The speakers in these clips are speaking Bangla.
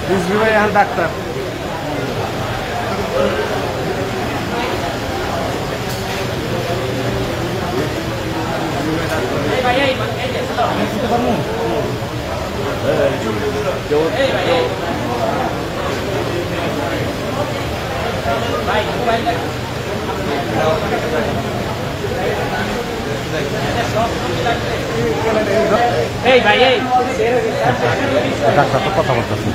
রিজভী ভাই এখন ডাক্তার। এই ভাই এই ডাক্তার তো কথা বলতেছে।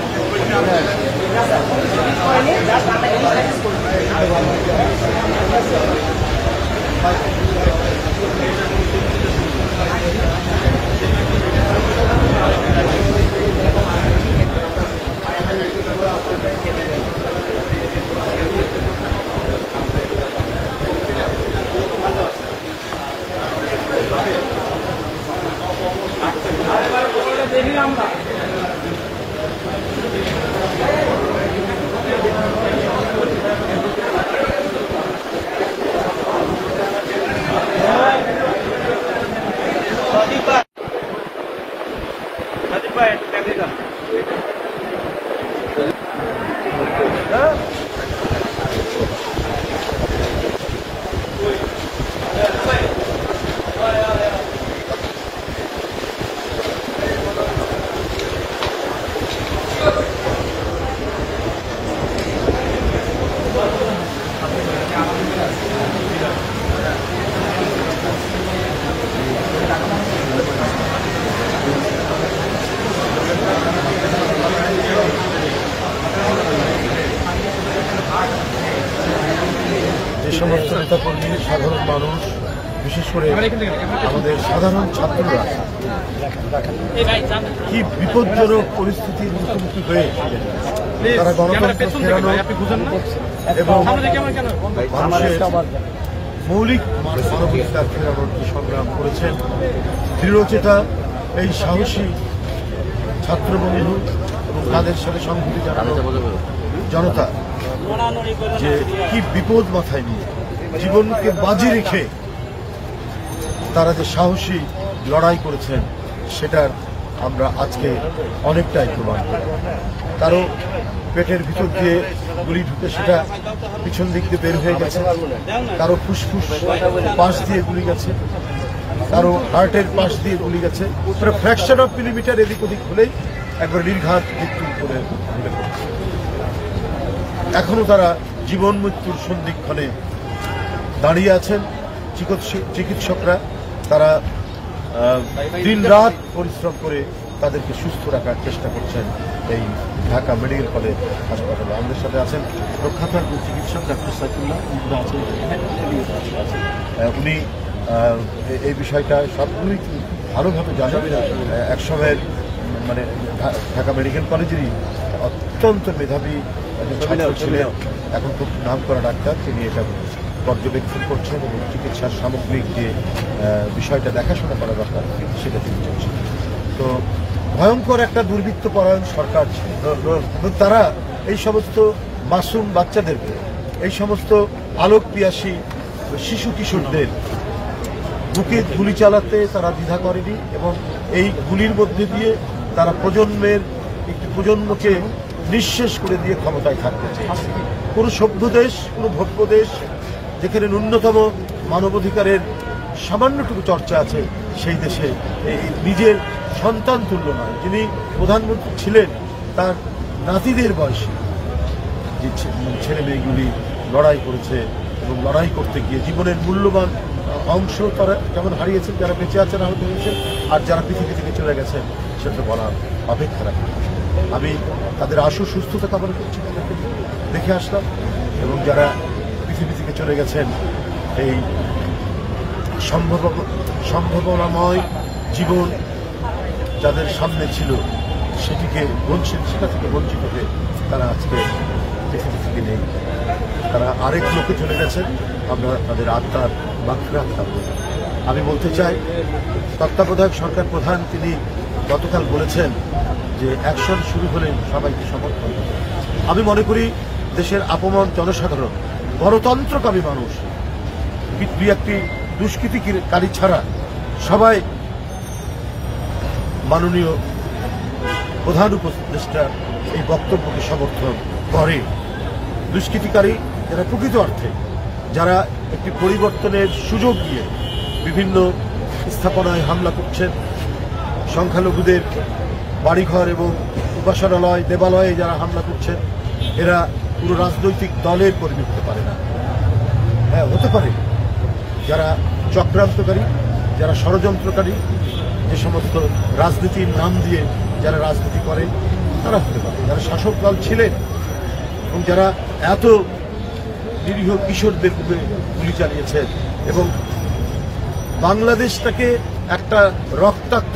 যে সমস্ত নেতাকর্মী, সাধারণ মানুষ, বিশেষ করে আমাদের সাধারণ ছাত্ররা কি বিপজ্জনক পরিস্থিতির মুখোমুখি হয়ে তারা গণতন্ত্র ফেরানো এবং মানুষের মৌলিক মানবাধিকার ফেরানোর যে সংগ্রাম করেছেন, দৃঢ়চেতা এই সাহসী ছাত্রবন্ধু এবং তাদের সাথে সংহতি জানানো জনতা যে কি বিপদ মাথায় নিয়ে জীবনকে বাজি রেখে তারা যে সাহসী লড়াই করেছেন, সেটার আমরা আজকে অনেকটাই প্রমাণ করি। কারো পেটের ভিতর দিয়ে গুলি ঢুকে সেটা পিছন দিক দিয়ে বের হয়ে গেছে, কারো ফুসফুস পাশ দিয়ে গুলি গেছে, কারো হার্টের পাশ দিয়ে গুলি গেছে, ফ্র্যাকশন অফ মিলিমিটার এদিক ওদিক হলেই একবার নির্ঘাত মৃত্যু করে ভুলে পড়ছে। এখনো তারা জীবন মৃত্যুর সন্ধিক্ষণে দাঁড়িয়ে আছেন। চিকিৎসকরা তারা দিন রাত পরিশ্রম করে তাদেরকে সুস্থ রাখার চেষ্টা করছেন এই ঢাকা মেডিকেল কলেজ হাসপাতালে। আমাদের সাথে আছেন প্রখ্যাত চিকিৎসক ডাক্তার সাইফুল্লাহ, উনি এই বিষয়টা সবগুলোই ভালোভাবে জানেন। একসময়ের মানে ঢাকা মেডিকেল কলেজেরই অত্যন্ত মেধাবী ছাত্র ছিলেন, এখন খুব নাম করা ডাক্তার। তিনি এটা পর্যবেক্ষণ করছেন এবং চিকিৎসার সামগ্রিক যে বিষয়টা দেখাশোনা করা দরকার সেটা তিনি করছেন। তো ভয়ঙ্কর একটা দুর্বৃত্তপরায়ণ সরকার ছিল, তারা এই সমস্ত মাসুম বাচ্চাদেরকে, এই সমস্ত আলোক পিয়াসী শিশু কিশোরদের বুকে গুলি চালাতে তারা দ্বিধা করেনি এবং এই গুলির মধ্যে দিয়ে তারা একটি প্রজন্মকে নিঃশেষ করে দিয়ে ক্ষমতায় থাকতে চেয়েছে। কোনো সভ্য দেশ, কোনো ভব্য দেশ যেখানে ন্যূনতম মানবাধিকারের সামান্যটুকু চর্চা আছে, সেই দেশে এই নিজের সন্তান তুল্য নয়, যিনি প্রধানমন্ত্রী ছিলেন, তার নাতিদের বয়সী যে ছেলে মেয়েগুলি লড়াই করেছে এবং লড়াই করতে গিয়ে জীবনের মূল্যবান অংশ তারা যেমন হারিয়েছেন, যারা বেঁচে আছেন আহত হয়েছেন, আর যারা পৃথিবী থেকে চলে গেছেন সেটা বলার অপেক্ষা রাখি। আমি তাদের আশু সুস্থতা কামনা করছি, তাদেরকে দেখে আসলাম এবং যারা পৃথিবী থেকে চলে গেছেন এই সম্ভাবনাময় জীবন যাদের সামনে ছিল সেটা থেকে বঞ্চিত হয়ে তারা আজকে পৃথিবী থেকে নেই। তারা আরেক লোকে চলে গেছেন, আমরা তাদের আত্মার মাগফিরাত কামনা করি। আমি বলতে চাই, তত্ত্বাবধায়ক সরকার প্রধান তিনি গতকাল বলেছেন যে অ্যাকশন শুরু হলে সবাইকে সমর্থন। আমি মনে করি দেশের আপমন জনসাধারণ, গণতন্ত্রকামী মানুষ, একটি দুষ্কৃতিকারী ছাড়া সবাই মাননীয় প্রধান উপদেষ্টা এই বক্তব্যকে সমর্থন করে। দুষ্কৃতিকারী যারা প্রকৃত অর্থে যারা একটি পরিবর্তনের সুযোগ দিয়ে বিভিন্ন স্থাপনায় হামলা করছেন, সংখ্যালঘুদের বাড়িঘর এবং উপাসনালয় দেবালয়ে যারা হামলা করছেন, এরা পুরো রাজনৈতিক দলের কর্মী হতে পারে না। হ্যাঁ, হতে পারে যারা চক্রান্তকারী, যারা ষড়যন্ত্রকারী, যে সমস্ত রাজনীতির নাম দিয়ে যারা রাজনীতি করে তারা হতে পারে, যারা শাসক দল ছিলেন এবং যারা এত নিরীহ কিশোরদের উপরে গুলি চালিয়েছেন এবং বাংলাদেশটাকে একটা রক্তাক্ত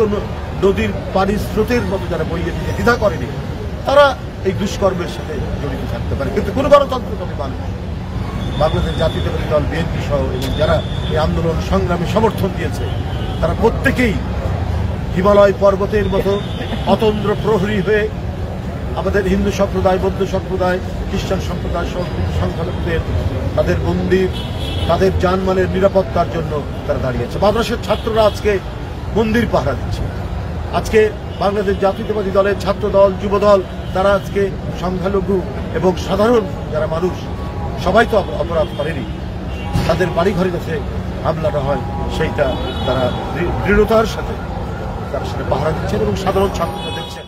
নদীর পানির স্রোতের মতো যারা বইয়ে দিতে দ্বিধা করেনি, তারা এই দুষ্কর্মের সাথে জড়িত থাকতে পারে। কিন্তু কোনো গণতন্ত্রকামী মানুষ, বাংলাদেশ জাতীয়তাবাদী দল বিএনপি সহ এবং যারা এই আন্দোলন সংগ্রামে সমর্থন দিয়েছে, তারা প্রত্যেকেই হিমালয় পর্বতের মতো অতন্দ্র প্রহরী হয়ে আমাদের হিন্দু সম্প্রদায়, বৌদ্ধ সম্প্রদায়, খ্রিস্টান সম্প্রদায় সহ সংখ্যালঘুদের তাদের মন্দির, তাদের জানমালের নিরাপত্তার জন্য তারা দাঁড়িয়েছে। মাদ্রাসার ছাত্ররা আজকে মন্দির পাহারা দিচ্ছে। আজকে বাংলাদেশ জাতীয়তাবাদী দলের ছাত্র দল, যুব দল, তারা আজকে সংখ্যালঘু এবং সাধারণ যারা মানুষ সবাই তো অপরাধ করেনি, তাদের বাড়িঘরে যাতে হামলাটা হয় সেইটা তারা দৃঢ়তার সাথে তারা সেটা পাহারা দিচ্ছেন এবং সাধারণ ছাত্ররা দেখছেন।